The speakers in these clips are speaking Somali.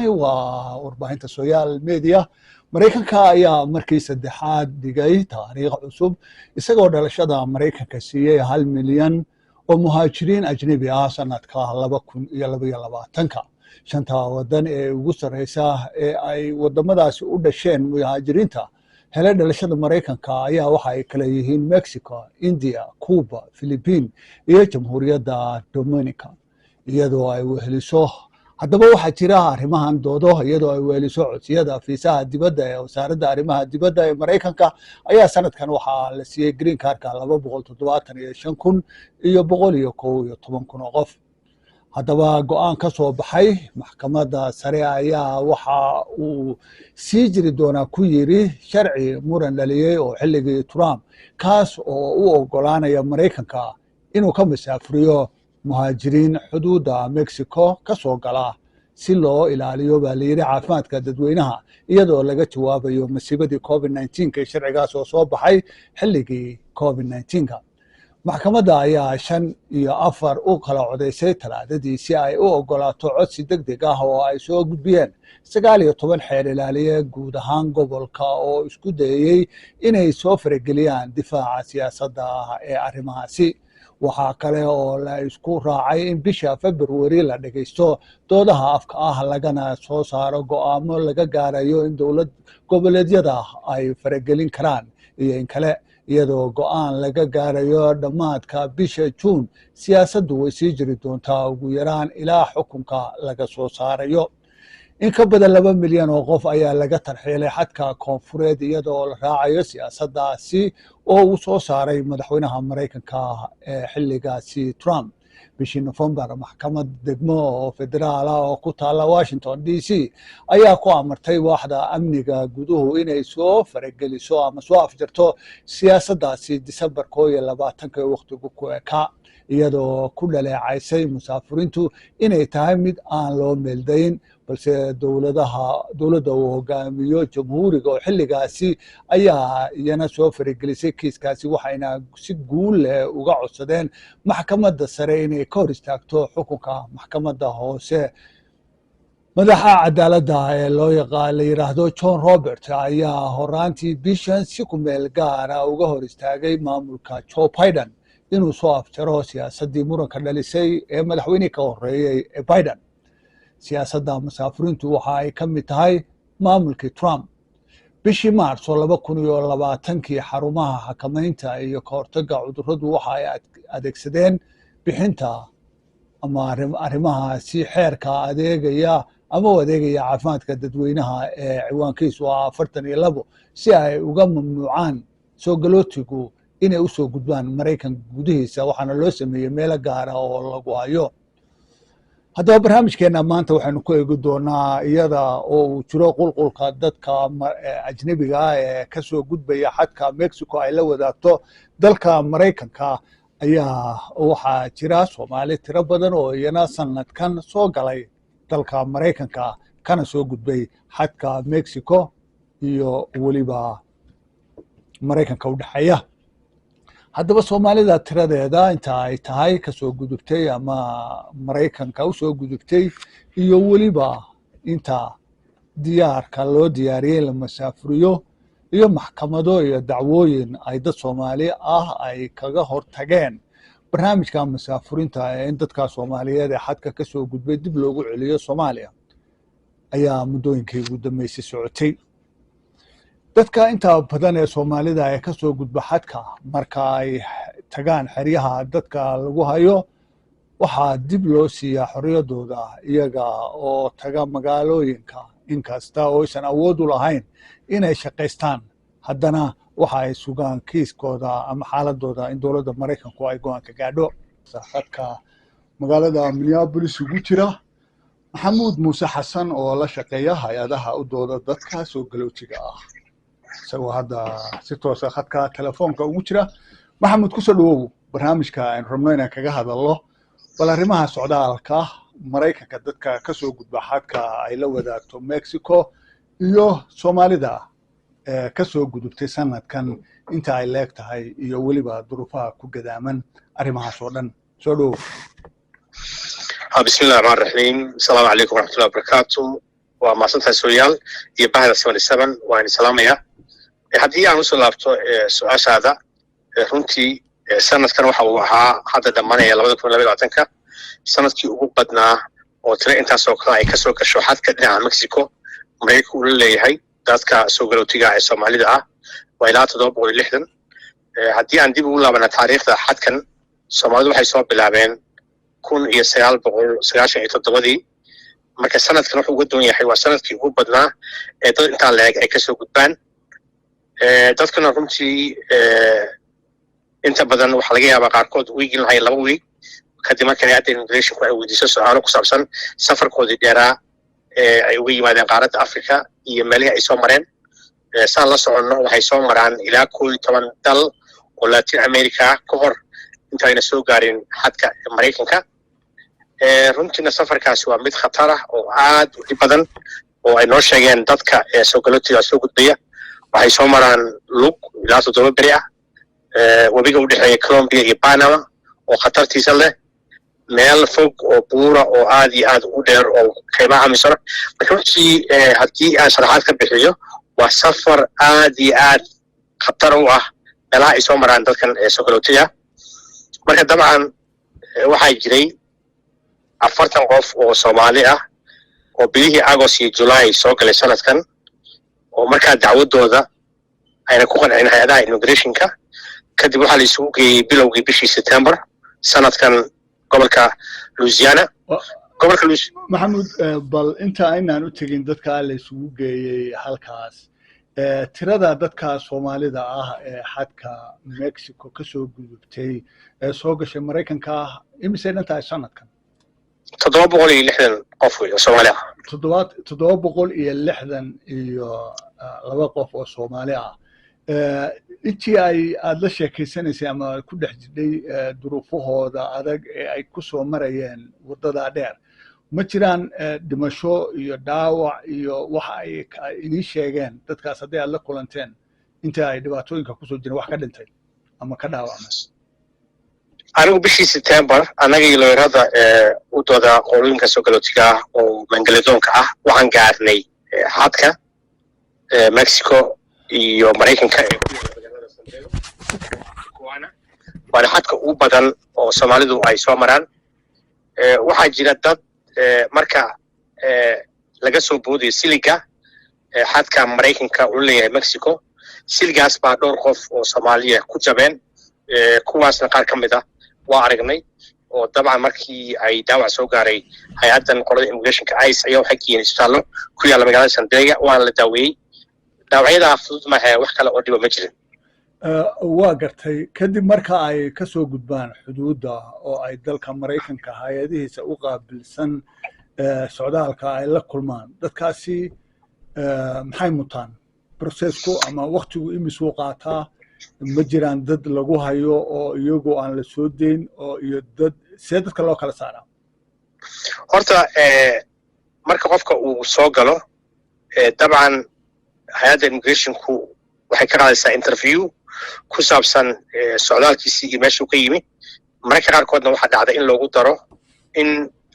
warbaahinta social media Mareykanka ayaa markii saddexaad dhigay taariikh cusub isagoo dhalashada Mareykanka siiyay 1 milyan oo muhaajiriin ajnabi ah sanadka 2022 shanta wadan ee ugu sareysa ee ay wadamadaasi u dhasheen muhaajiriinta helay dhalashada Mareykanka ayaa waxa ay kala yihiin Mexico, India, Cuba, Philippines iyo Jamhuuriyadda Dominica iyadoo ay weheliso haddaba waxaa jira arrimahan doodo iyadoo ay weheliso codsiyada fiisaha dibadda ee wasaaradda arrimaha dibadda ee Mareykanka ayaa sanadkan waxaa la siiyay green cardka 275,000 iyo 111,000 oo qof haddaba go'aan ka soo baxay maxkamadda sare ayaa waxa uu sii jiri doonaa ku yiri sharci muran dhaliyay oo xilligii Trump kaas oo u ogolaanaya Mareykanka inuu ka masaafuriyo muhaajiriin xuduudda Mexico ka soo gala si loo ilaaliyo baa la yiri caafimaadka dadweynaha iyadoo laga jawaabayo masiibadii COVID-19 ee sharcigaas oo soo baxay xilligii COVID-19 maxkamadda ayaa 5 iyo 4 u kala codeysay talaadadii si ay u ogolaato codsi degdeg ah oo ay soo gudbiyeen 19 xeer ilaaliye guud ahaan gobolka oo isku dayay inay soo farageliyaan difaaca siyaasadda ee arrimahaasi waxaa kale oo la isku raacay in bisha February la dhageysto doodaha afka ah lagana soo saaro go'aamo laga gaarayo in dowlad goboleedyada ay faragelin karaan iyo in kale iyadoo go'aan laga gaarayo dhamaadka bisha June siyaasaddu way sii jiri doontaa ugu yaraan ilaa xukunka laga soo saarayo in ka badan 2 milyan oo qof ayaa laga tarxiilay xadka koonfureed iyadoo la raacayo siyaasaddaasi oo uu soo saaray madaxweynaha Mareykanka ee xilligaasi Trump bishii November maxkamad degmo oo federaal ah oo ku taala Washington DC ayaa ku amartay waaxda amniga guduhu inay soo farageliso ama soo afjarto siyaasaddaasi December 20 ee waqtigu ku ekaa iyadoo ku dhaleecaysay musaafiriintu inay tahay mid aan loo meeldayn balse dowladda uu hogaamiyo jamhuuriga oo xilligaasi ayaa iyana soo faragelisay kiiskaasi waxayna si guul leh uga codsadeen maxkamadda sare inay ka hor istaagto xukunka maxkamadda hoose madaxa cadaaladda ee la yiraahdo John Roberts ayaa horaantii bishan si ku meel gaar ah uga hor istaagay maamulka Joe Biden inuu soo afjaro siyaasaddii muranka dhalisay ee madaxweynaha ka horeeyay ee Biden siyaasadda musaafiriintu waxa ay ka mid tahay maamulkii Trump bishii Maarso 2020 xarumaha xakamaynta iyo ka hortagga cudurradu waxa ay adeegsadeen bixinta ama arrimaha si xeerka adeegaya caafimaadka dadweynaha ee ciwaankiisu waa 42 si ay uga mamnuucaan soo galootigu inay u soo gudbaan Mareykanka gudihiisa waxaana loo sameeyay meelo gaar ah oo lagu hayo haddaba barnaamijkeena maanta waxaanu ku eegi doonaa iyada oo uu jiro qulqulka dadka ajnabiga ah ee ka soo gudbaya xadka Mexico ay la wadaagto dalka Mareykanka ayaa waxaa jira Soomaali tiro badan oo iyana sanadkan soo galay dalka Mareykanka kana soo gudbay xadka Mexico iyo waliba Mareykanka u dhaxeeya haddaba Soomaalida tiradeeda inta ay tahay ka soo gudubtay ama Mareykanka u soo gudubtay iyo waliba inta diyaarka loo diyaariyay la masaafuriyo iyo maxkamado iyo dacwooyin ay dad Soomaali ah ay kaga hortageen barnaamijka masaafurinta ee in dadka Soomaaliyeed ee xadka ka soo gudbay dib loogu celiyo Soomaaliya ayaa muddooyinkii ugu dambeysay socotay dadka inta badan ee Soomaalida ay ka soo gudba xadka marka ay tagaan xeryaha dadka lagu hayo waxaa dib loo siiyaa xorriyadooda iyaga oo taga magaalooyinka inkasta oo aysan awood u lahayn inay shaqaystaan haddana waxa ay sugaan kiiskooda ama xaaladooda in dowladda Mareykanku ay go'aan ka gaadho xadka magaalada Minneapolis ugu jira Maxamuud Muuse Xasan oo la shaqeeya hay'adaha u dooda dadka soo galootiga ah isagoo hadda si toos ah khadka telefoonka ugu jira Maxamuud ku soo dhawow barnaamijka aan rabno inaan kaga hadalno bal arrimaha socdaalka Mareykanka dadka ka soo gudba xadka ay la wadaagto Mexico iyo Soomaalida ka soo gudubtay sanadkan inta ay leegtahay iyo waliba duruufaha ku gadaaman arrimahaas oo dhan soo dhawow بسم الله الرحمن الرحيم السلام عليكم ورحمة الله وبركاته ومعصمتها سوريال يبهر 77 وأنا سلامية هدي أنا وصل لابتو سؤال هذا runtii sanadkan waxa uu ahaa hadda dhammaanaya 2022 sanadkii ugu badnaa oo tiro intaas oo kale ay ka soo gasho xadka dhinaca Mexico Mareykanku uu leeyahay dadka soo galootiga ee Soomaalida ah waa ilaa 760 haddii aan dib ugu laabana taariikhda xadkan Soomaalidu waxay soo bilaabeen 1997 marka sanadkan wuxuu uga doon yahay waa sanadkii ugu badnaa ee dad inta leeg ay ka soo gudbaan dadkana runtii inta badan waxa laga yaabaa qaarkood weegin lahay 2 week kadib markay hay'adda immigration ay weydiiso su'aalo ku saabsan safarkoodii dheeraa ay uga yimaadeen qaaradda Afrika iyo meelaha ay soo mareen saan la soconno waxay soo maraan ilaa 11 dal oo Latin America ka hor inta ayna soo gaarin xadka Mareykanka runtii safarkaasi waa mid khatar ah oo aad u badan oo ay noo sheegeen dadka soo galootiga soo gudbaya waxay soo maraan lug ilaa 7 beri ah wabiga u dhexeeya Colombia iyo Panama oo khatartiisa leh meel fog oo buura oo aad iyo aad u dheer oo kaymaha Misra marka runtii haddii aan sharaxaad ka bixiyo waa safar aad iyo aad khatar u ah meelaha ay soo maraan dadkan soo galootiga marka dabcan waxaa jiray 40 qof oo Soomaali ah oo bilihii August iyo July soo galay sanadkan oo markaa dacwadooda ayna ku qancin hay'adaha immigrationka kadib waxaa la isugu geeyey bilowgii bishii September sanadkan gobolka Louisiana maxamuud bal inta aynaan u tegin dadka la isugu geeyey halkaas tirada dadka Soomaalida ah ee xadka Mexico ka soo gudubtay ee soo gashay Mareykanka imise inta sanadkan 760 qof oo Soomaali ah 760 iyo 2 qof oo Soomaali ah intii aad la sheekeysanaysay ama ku dhex jiray duruufahooda adag ee ay ku soo marayeen wadada dheer ma jiraan dhimasho iyo dhaawac iyo waxa ay idin sheegeen dadkaas haddii aad la kulanteen inta ay dhibaatooyinka ku soo jireen wax ka dhintay ama ka dhaawacmay anigu bishii September anaga iyo looyarada u dooda qolooyinka soo galootiga oo Mangaladoonka ah waxaan gaarnay xadka Mexico iyo Mareykanka waana xadka ugu badan oo Soomaalidu ay soo maraan waxaa jira dad marka laga soo boodiyo siliga xadka Mareykanka uu leeyahay Mexico siligaas baa dhowr qof oo Soomaaliya ku jabeen kuwaasna qaar ka mid ah waa aragnay oo dabcan markii ay daawac soo gaaray hay'addan qolada immigrationka ICE ayaa waxay keenay isbitaallo ku yaala magaalada San Diego waana la daaweeyey daawacyada fudud ma aha wax kale oo dhiba ma jirin waa gartay kadib marka ay ka soo gudbaan xuduudda oo ay dalka Mareykanka hay'adihiisa u qaabilsan socdaalka ay la kulmaan dadkaasi maxay mutaan processku ama waqtigu imisuu qaataa ma jiraan dad lagu hayo oo iyagu aan la soo deyn oo iyo see dadka loo kala saaraa horta marka qofka uu soo galo dabcan hay'adda immigrationku waxay ka qaadaysaa interview ku saabsan socdaalkiisii iyo meeshuu ka yimi mararka qaarkoodna waxaa dhacda in loogu daro in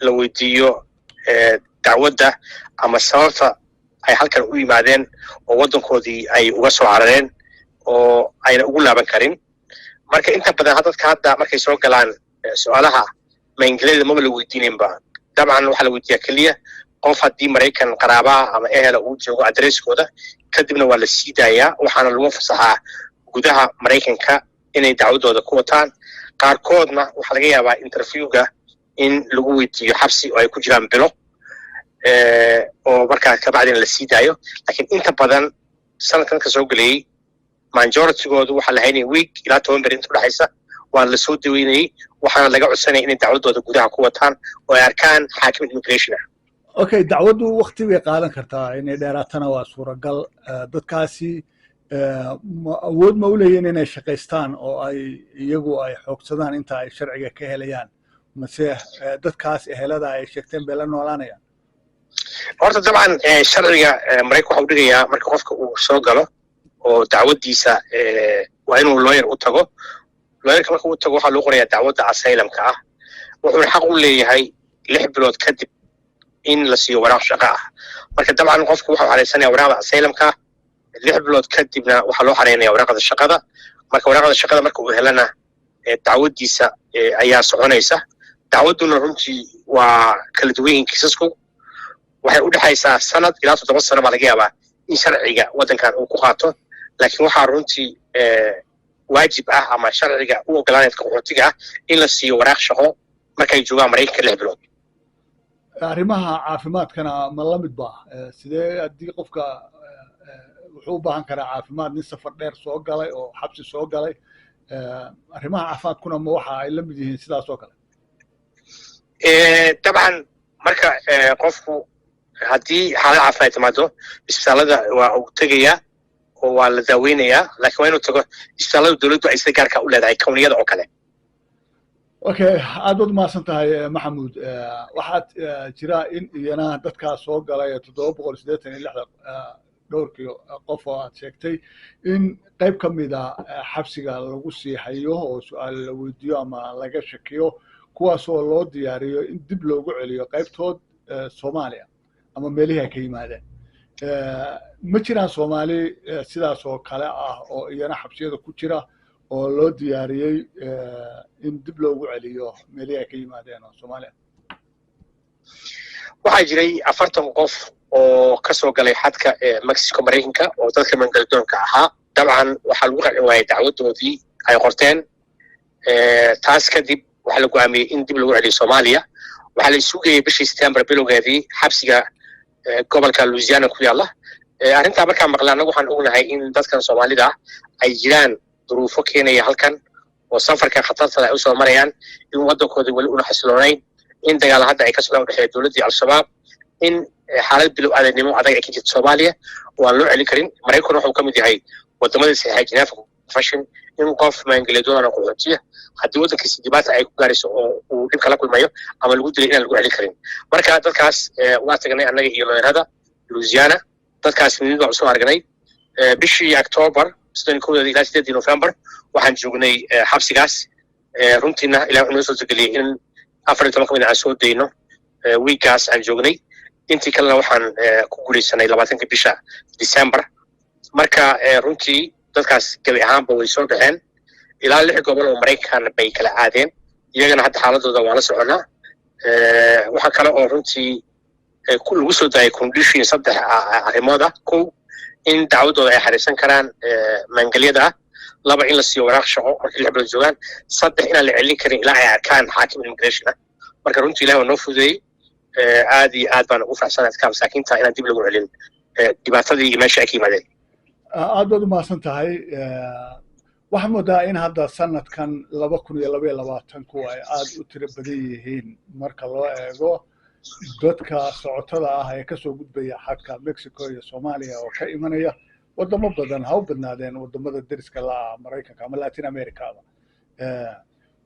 la weydiiyo dacwadda ama sababta ay halkan u yimaadeen oo waddankoodii ay uga soo carareen oo ayna ugu laaban karin marka inta badan dadka hadda markay soo galaan su'aalaha Maangaleeda ma la weydiinayba dabcan waxa la weydiiyaa kaliya qof haddii Mareykan qaraabaa ama ehela uu joogo adresskooda kadibna waa la sii daayaa waxaana lagu fasaxaa gudaha Mareykanka inay dacwadooda ku wataan qaarkoodna waxa laga yaabaa interviewga in lagu weydiiyo xabsi oo ay ku jiraan bilo oo markaa ka bacdina la sii daayo laakiin inta badan sanadkan ka soo galay majority-goodu waxa la haynay week ilaa 10 beri inta u dhaxaysa waa la soo daweynayay waxaana laga codsanayay inay dacwadooda gudaha ku wataan oo ay arkaan xaakim immigration okay dacwadu waqti bay qaadan kartaa inay dheeraatana waa suuragal dadkaasi awood ma u leeyihiin inay shaqaystaan oo ay iyagu ay xoogsadaan inta ay sharciga ka helayaan mase dadkaas ehelada ay sheegteen bay la noolaanayaan horta dabcan sharciga Mareykanka waxa uu dhigayaa marka qofka uu soo galo oo dacwadiisa waa inuu lawyer u tago lawyerka marka uu tago waxa loo qorayaa dacwadda asylumka ah wuxuu xaq u leeyahay 6 bilood kadib in la siiyo waraaq shaqo ah marka dabcan qofku wuxuu xareysanaya waraaqda asylumka 6 bilood kadibna waxaa loo xareynaya waraaqda shaqada marka waraaqda shaqada marka uu helana dacwadiisa ayaa soconaysa dacwaduna runtii waa kala duwan yihiin kiisasku waxay u dhaxaysaa sanad ilaa 7 sano baa laga yaabaa in sharciga waddankan uu ku qaato laakiin waxaa runtii waajib ah ama sharciga u ogolaanaya qaxootiga in la siiyo waraaq shaqo markay joogaan Mareykanka 6 bilood arrimaha caafimaadkana ma la mid baa sidee haddii qofka wuxuu u baahan karaa caafimaad nin safar dheer soo galay oo xabsi soo galay arrimaha caafimaadkuna ma waxa ay la mid yihiin sidaas oo kale dabcan marka qofku haddii xaalad caafimaad timaado isbitaalada waa uu tegayaa oo waa la daaweynayaa laakiin waa inuu tago isbitaalada dowladdu ay sida gaarka u leedahay kowniyada oo kale okay aad baad umahadsan tahay maxamuud waxaad jira in iyana dadkaa soo galay 786 dhowrkii qof oo aad sheegtay in qayb ka mid ah xabsiga lagu sii hayo oo su'aal la weydiiyo ama laga shakiyo kuwaas oo loo diyaariyo in dib loogu celiyo qaybtood Soomaaliya ama meelihii ay ka yimaadeen ma jiraan Soomaali sidaas oo kale ah oo iyana xabsiyada ku jira oo loo diyaariyay in dib loogu celiyo meelihii ay ka yimaadeen oo Soomaaliya waxaa jiray 40 qof oo ka soo galay xadka Mexico Mareykanka oo dadka mangaldoonka ahaa dabcan waxaa lagu qacin waayay dacwadoodii ay qorteen taas kadib waxaa la go'aamiyay in dib lagu celiyo Soomaaliya waxaa la sugayay bishii September bilowgeedii xabsiga gobolka Louisiana ku yaala arrintaa markaa maqlaan anagu waxaan ognahay in dadkan Soomaalida ay jiraan duruufo keenaya halkan oo safarka khatarta ay u soo marayaan in waddankooda wali una xasiloonayn in dagaal hadda ay ka soo dhaxay dawladda al-shabaab in xaalad bilow aadanimo adag ay ka jirto Soomaaliya waa loo celin karin Mareykanku wuxuu ka mid yahay wadamada saxiix Geneva Convention in qof maangaleedoona qaxootiga haddii waddankiisa dibadda ay ku gaarayso oo uu dhib kala kulmayo ama lagu dilay in lagu celin karin marka dadkaas waa tagnay annaga iyo looyarada Louisiana dadkaas nidoo soo aragnay bishii October 21 ilaa 8 November waxaan joognay xabsigaas runtiina ilaa inuu soo tagaliyay in 14 kamid ah soo deyno weekaas aan joognay intii kalena waxaan ku guuleysanay 20 bisha December marka runtii dadkaas gabi ahaanba way soo dhaxeen ilaa 6 gobol oo Mareykan bay kala aadeen iyagana hadda xaaladooda waa la soconaa waxa kale oo runtii ku lagu soo daayay condition 3 arrimood ah in dacwadooda ay xariisan karaan mangalyada 2 in la siiyo waraaq shaqo markii 6 bilood joogaan 3 in la celin karin ilaa ay arkaan xaakim immigration marka runtii ilaahay noo fudeeyay aad iyo aad baan ugu faraxsanahay dadka masaakiinta inaan dib lagu celin dhibaatadii iyo meesha ay ka yimaadeen aad baad umahadsan tahay waxaan moodaa in hadda sanadkan 2022 ay aad u tiro badan yihiin marka loo eego dadka socotada ah ee ka soo gudbaya xadka Mexico iyo Soomaaliya oo ka imanaya wadamo badan ha u badnaadeen wadamada deriska la Mareykanka ama Latin America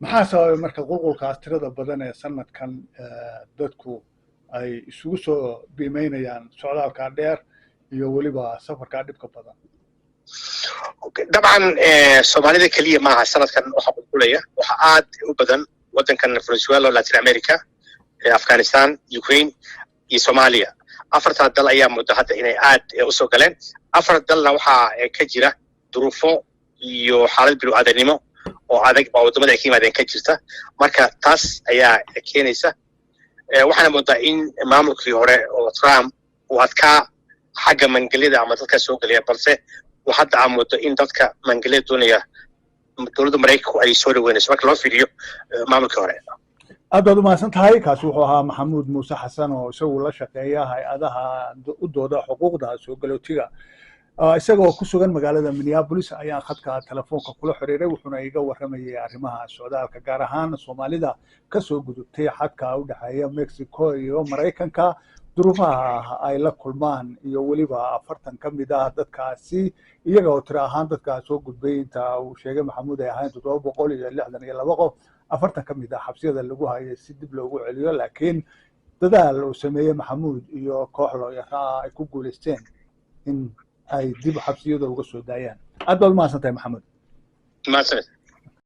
maxaa sababay marka qulqulkaas tirada badan ee sanadkan dadku ay isugu soo biimeynayaan socdaalka dheer iyo waliba safarka dhibka badan dabcan Soomaalida kaliya maaha sanadkan waxa qulqulaya waxa aad u badan waddankan Venezuela Latin America Afghanistan Ukraine iyo Soomaaliya afarta dal ayaa muddo hadda inay aad u soo galeen afar dalna waxa ka jira duruufo iyo xaalad bilow aadanimo oo adag oo wadamada ay ka yimaadeen ka jirta marka taas ayaa keenaysa waxaana moodaa in maamulkii hore oo Trump uu adkaa xagga mangalyada ama dadka soo galaya balse hadda aan moodo in dadka mangalyada doonaya dowladda Mareykanku ay soo dhaweynayso marka loo fiiriyo maamulkii hore aad baad umahadsan tahay kaasi wuxuu ahaa maxamuud muuse xasan oo isagu la shaqeeya hay-adaha u dooda xuquuqda soo galootiga isagoo ku sugan magaalada Minneapolis ayaan khadka telefoonka kula xiriiray wuxuuna iga waramayay arrimaha socdaalka gaar ahaan Soomaalida ka soo gudubtay xadka u dhaxeeya Mexico iyo Mareykanka duruufaha ay la kulmaan iyo waliba 40 ka mid ah dadkaasi iyaga oo tiro ahaan dadka soo gudbay inta uu sheegay maxamuud ay ahayn 762 qof 40 ka mid ah xabsiyada lagu hayay si dib loogu celiyo laakiin dadaal uu sameeyay maxamuud iyo koox looyara ay ku guuleysteen in ay dib xabsiyada uga soo daayaan aad baad u mahadsantahay maxamuud